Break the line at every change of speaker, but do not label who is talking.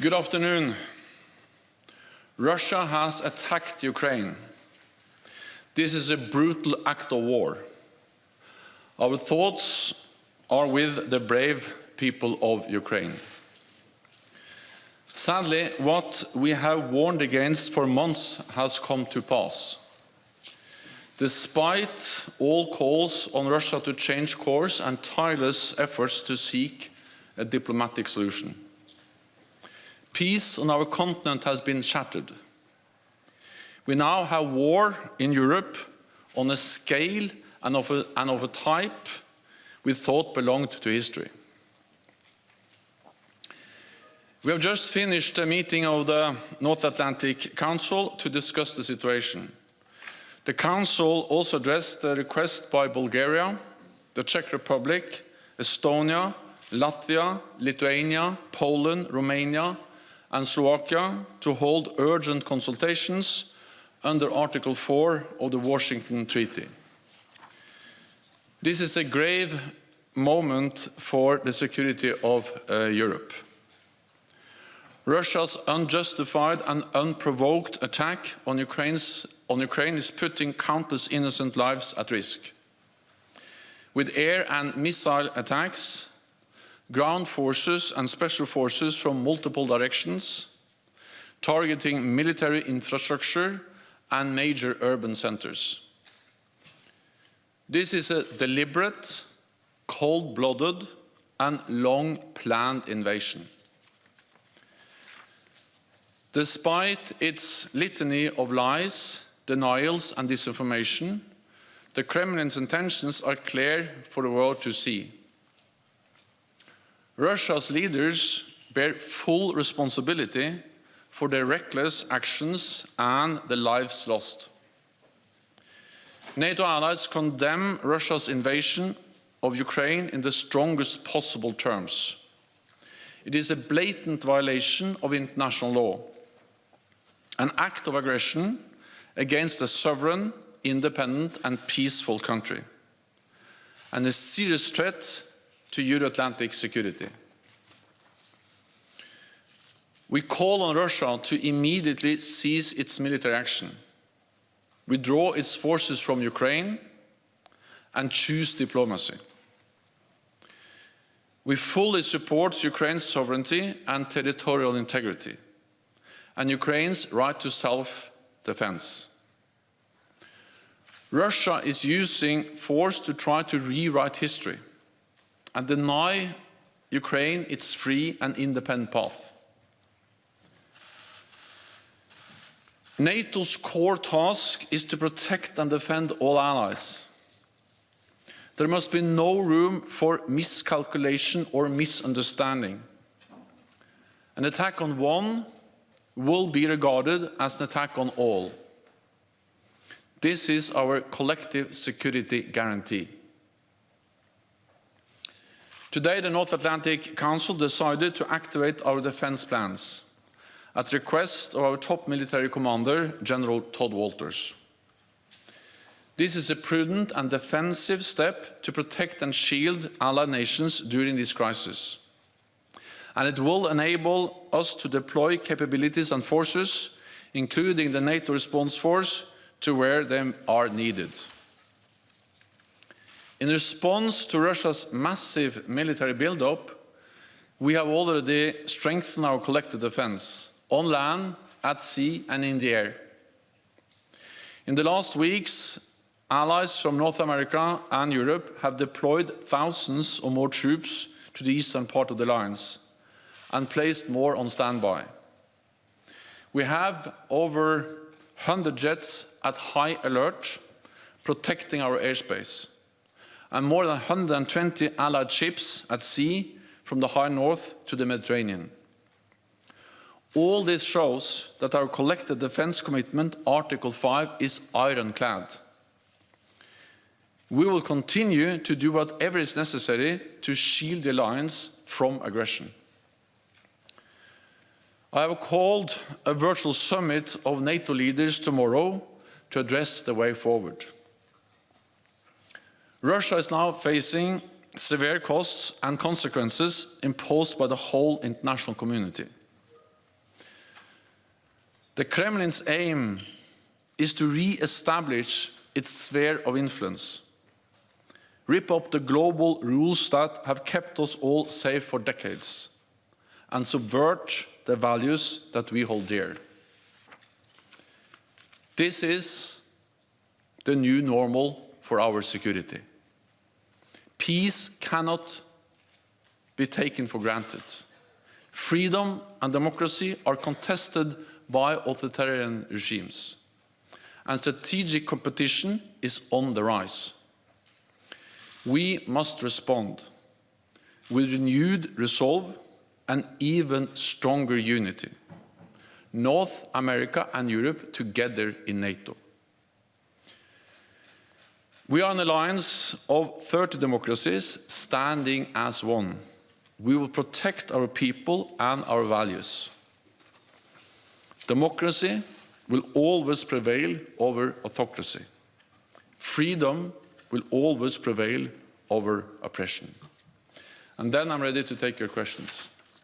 Good afternoon. Russia has attacked Ukraine. This is a brutal act of war. Our thoughts are with the brave people of Ukraine. Sadly, what we have warned against for months has come to pass. Despite all calls on Russia to change course and tireless efforts to seek a diplomatic solution, peace on our continent has been shattered. We now have war in Europe on a scale and of a type we thought belonged to history. We have just finished a meeting of the North Atlantic Council to discuss the situation. The Council also addressed the request by Bulgaria, the Czech Republic, Estonia, Latvia, Lithuania, Poland, Romania, and Slovakia to hold urgent consultations under Article 4 of the Washington Treaty. This is a grave moment for the security of Europe. Russia's unjustified and unprovoked attack on Ukraine is putting countless innocent lives at risk. With air and missile attacks, ground forces and special forces from multiple directions, targeting military infrastructure and major urban centers. This is a deliberate, cold-blooded, and long-planned invasion. Despite its litany of lies, denials, and disinformation, the Kremlin's intentions are clear for the world to see. Russia's leaders bear full responsibility for their reckless actions and the lives lost. NATO allies condemn Russia's invasion of Ukraine in the strongest possible terms. It is a blatant violation of international law, an act of aggression against a sovereign, independent, and peaceful country, and a serious threat to Euro-Atlantic security. We call on Russia to immediately cease its military action, withdraw its forces from Ukraine, and choose diplomacy. We fully support Ukraine's sovereignty and territorial integrity, and Ukraine's right to self-defense. Russia is using force to try to rewrite history and deny Ukraine its free and independent path. NATO's core task is to protect and defend all allies. There must be no room for miscalculation or misunderstanding. An attack on one will be regarded as an attack on all. This is our collective security guarantee. Today, the North Atlantic Council decided to activate our defense plans at the request of our top military commander, General Todd Walters. This is a prudent and defensive step to protect and shield allied nations during this crisis. And it will enable us to deploy capabilities and forces, including the NATO response force, to where they are needed. In response to Russia's massive military buildup, we have already strengthened our collective defense, on land, at sea, and in the air. In the last weeks, allies from North America and Europe have deployed thousands or more troops to the eastern part of the alliance and placed more on standby. We have over 100 jets at high alert, protecting our airspace, and more than 120 allied ships at sea from the high north to the Mediterranean. All this shows that our collective defense commitment, Article 5, is ironclad. We will continue to do whatever is necessary to shield the alliance from aggression. I have called a virtual summit of NATO leaders tomorrow to address the way forward. Russia is now facing severe costs and consequences imposed by the whole international community. The Kremlin's aim is to re-establish its sphere of influence, rip up the global rules that have kept us all safe for decades, and subvert the values that we hold dear. This is the new normal for our security. Peace cannot be taken for granted. Freedom and democracy are contested by authoritarian regimes, and strategic competition is on the rise. We must respond with renewed resolve and even stronger unity. North America and Europe together in NATO. We are an alliance of 30 democracies standing as one. We will protect our people and our values. Democracy will always prevail over autocracy. Freedom will always prevail over oppression. And then I'm ready to take your questions.